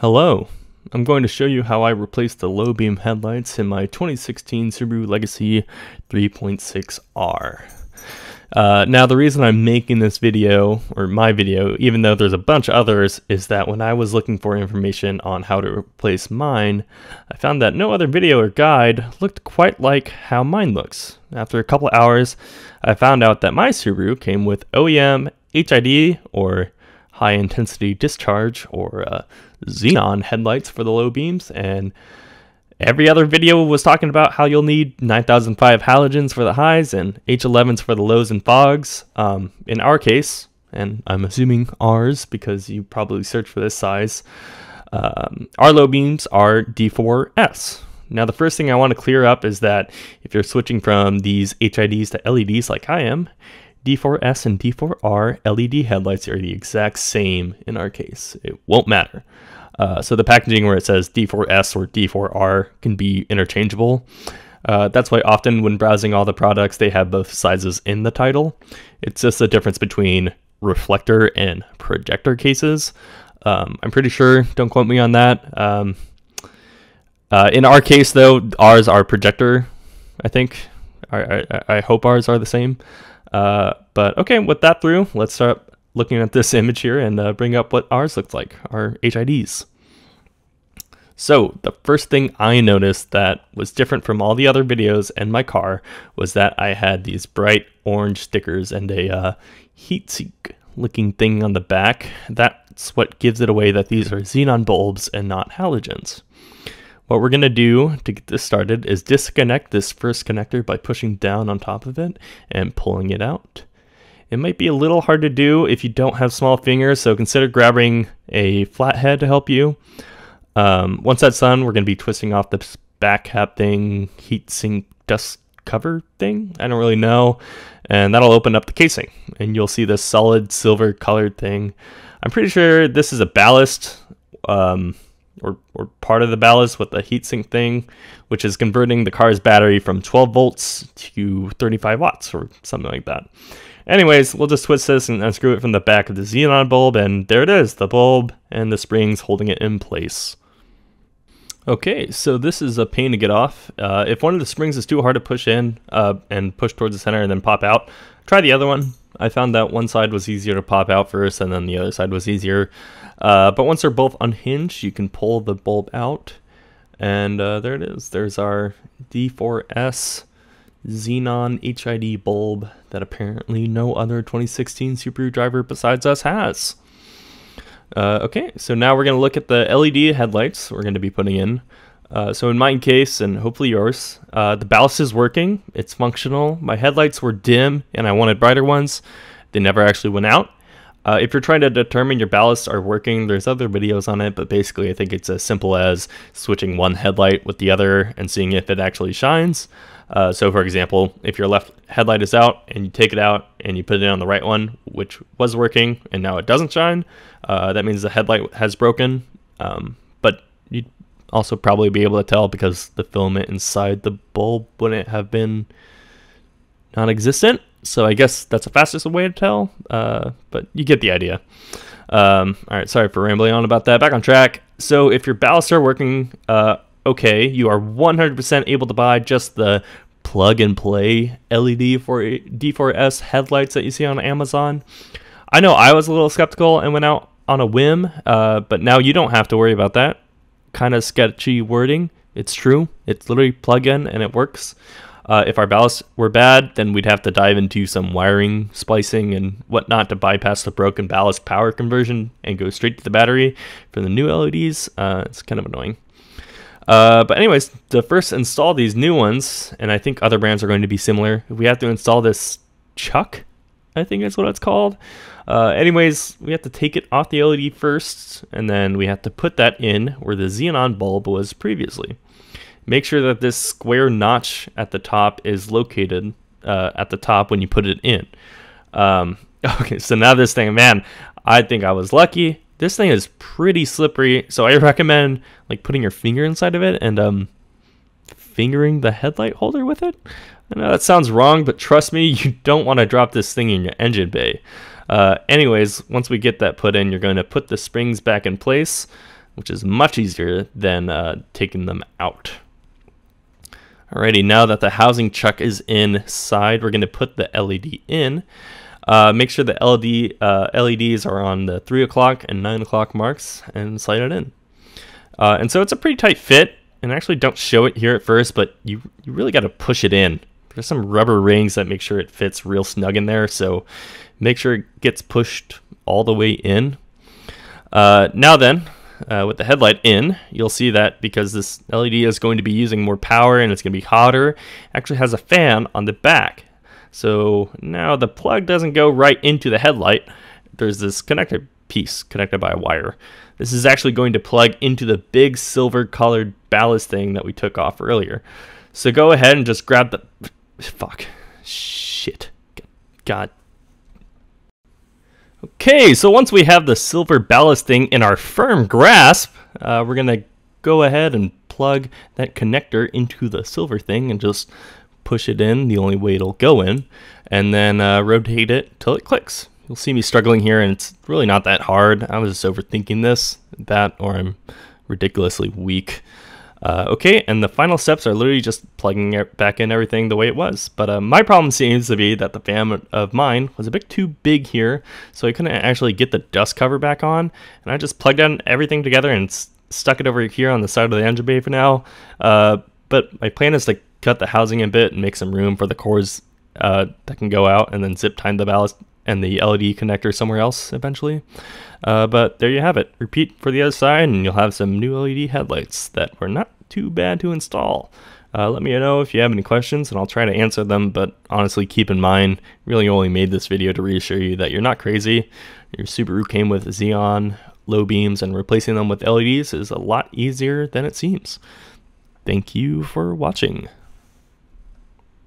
Hello, I'm going to show you how I replaced the low beam headlights in my 2016 Subaru Legacy 3.6R. Now the reason I'm making this video, or my video, even though there's a bunch of others, is that when I was looking for information on how to replace mine, I found that no other video or guide looked quite like how mine looks. After a couple hours, I found out that my Subaru came with OEM HID, or high intensity discharge, or Xenon headlights for the low beams, and every other video was talking about how you'll need 9005 halogens for the highs and H11s for the lows and fogs. In our case, and I'm assuming ours because you probably searched for this size, our low beams are D4S. Now the first thing I want to clear up is that if you're switching from these HIDs to LEDs like I am, D4S and D4R LED headlights are the exact same in our case. It won't matter. So the packaging where it says D4S or D4R can be interchangeable. That's why often when browsing all the products, they have both sizes in the title. It's just the difference between reflector and projector cases. I'm pretty sure, don't quote me on that. In our case though, ours are projector, I think. I hope ours are the same. But okay, with that through, let's start looking at this image here and bring up what ours looks like, our HIDs. So the first thing I noticed that was different from all the other videos and my car was that I had these bright orange stickers and a heatsink looking thing on the back. That's what gives it away that these are xenon bulbs and not halogens. What we're going to do to get this started is disconnect this first connector by pushing down on top of it and pulling it out. It might be a little hard to do if you don't have small fingers, so consider grabbing a flathead to help you. Once that's done, we're going to be twisting off this back cap thing, heatsink dust cover thing, I don't really know, and that'll open up the casing, and you'll see this solid silver colored thing. I'm pretty sure this is a ballast, or part of the ballast with the heatsink thing, which is converting the car's battery from 12 volts to 35 watts or something like that. Anyways, we'll just twist this and unscrew it from the back of the xenon bulb, and there it is, the bulb and the springs holding it in place. Okay, so this is a pain to get off. If one of the springs is too hard to push in and push towards the center and then pop out, try the other one. I found that one side was easier to pop out first and then the other side was easier. But once they're both unhinged, you can pull the bulb out. And there it is. There's our D4S Xenon HID bulb that apparently no other 2016 Subaru driver besides us has. Okay, so now we're going to look at the LED headlights we're going to be putting in. So in my case, and hopefully yours, the ballast is working. It's functional. My headlights were dim and I wanted brighter ones. They never actually went out. If you're trying to determine your ballasts are working, there's other videos on it, but basically I think it's as simple as switching one headlight with the other and seeing if it actually shines. So for example, if your left headlight is out and you take it out and you put it on the right one, which was working and now it doesn't shine, that means the headlight has broken. But you'd also probably be able to tell because the filament inside the bulb wouldn't have been non-existent. So I guess that's the fastest way to tell, but you get the idea. All right, sorry for rambling on about that. Back on track. So if your ballasts are working okay, you are 100% able to buy just the plug-and-play LED for D4S headlights that you see on Amazon. I know I was a little skeptical and went out on a whim, but now you don't have to worry about that. Kind of sketchy wording. It's true. It's literally plug-in and it works. If our ballasts were bad, then we'd have to dive into some wiring, splicing, and whatnot to bypass the broken ballast power conversion and go straight to the battery for the new LEDs. It's kind of annoying. But anyways, to first install these new ones, and I think other brands are going to be similar, we have to install this chuck, I think that's what it's called. Anyways, we have to take it off the LED first, and then we have to put that in where the xenon bulb was previously. Make sure that this square notch at the top is located at the top when you put it in. Okay, so now this thing, man, I think I was lucky. This thing is pretty slippery, so I recommend like putting your finger inside of it and fingering the headlight holder with it. I know that sounds wrong, but trust me, you don't want to drop this thing in your engine bay. Anyways, once we get that put in, you're going to put the springs back in place. which is much easier than taking them out. Alrighty, now that the housing chuck is inside, we're going to put the LED in. Make sure the LEDs are on the 3 o'clock and 9 o'clock marks and slide it in. And so it's a pretty tight fit, and actually don't show it here at first, but you really got to push it in. There's some rubber rings that make sure it fits real snug in there, so make sure it gets pushed all the way in. Now then, with the headlight in, you'll see that because this LED is going to be using more power and it's going to be hotter, it actually has a fan on the back. So now the plug doesn't go right into the headlight. There's this connector piece connected by a wire. This is actually going to plug into the big silver colored ballast thing that we took off earlier. So go ahead and just grab the... Fuck. Shit. God. Okay, so once we have the silver ballast thing in our firm grasp, we're going to go ahead and plug that connector into the silver thing and just push it in the only way it'll go in, and then rotate it till it clicks. You'll see me struggling here, and it's really not that hard. I was just overthinking this, or I'm ridiculously weak. Okay, and the final steps are literally just plugging it back in everything the way it was. But my problem seems to be that the fan of mine was a bit too big here, so I couldn't actually get the dust cover back on. And I just plugged in everything together and stuck it over here on the side of the engine bay for now. But my plan is to cut the housing a bit and make some room for the cores that can go out, and then zip tie the ballast and the LED connector somewhere else eventually. But there you have it. Repeat for the other side and you'll have some new LED headlights that were not too bad to install. Let me know if you have any questions and I'll try to answer them, but honestly keep in mind, really only made this video to reassure you that you're not crazy. Your Subaru came with Xenon low beams, and replacing them with LEDs is a lot easier than it seems. Thank you for watching.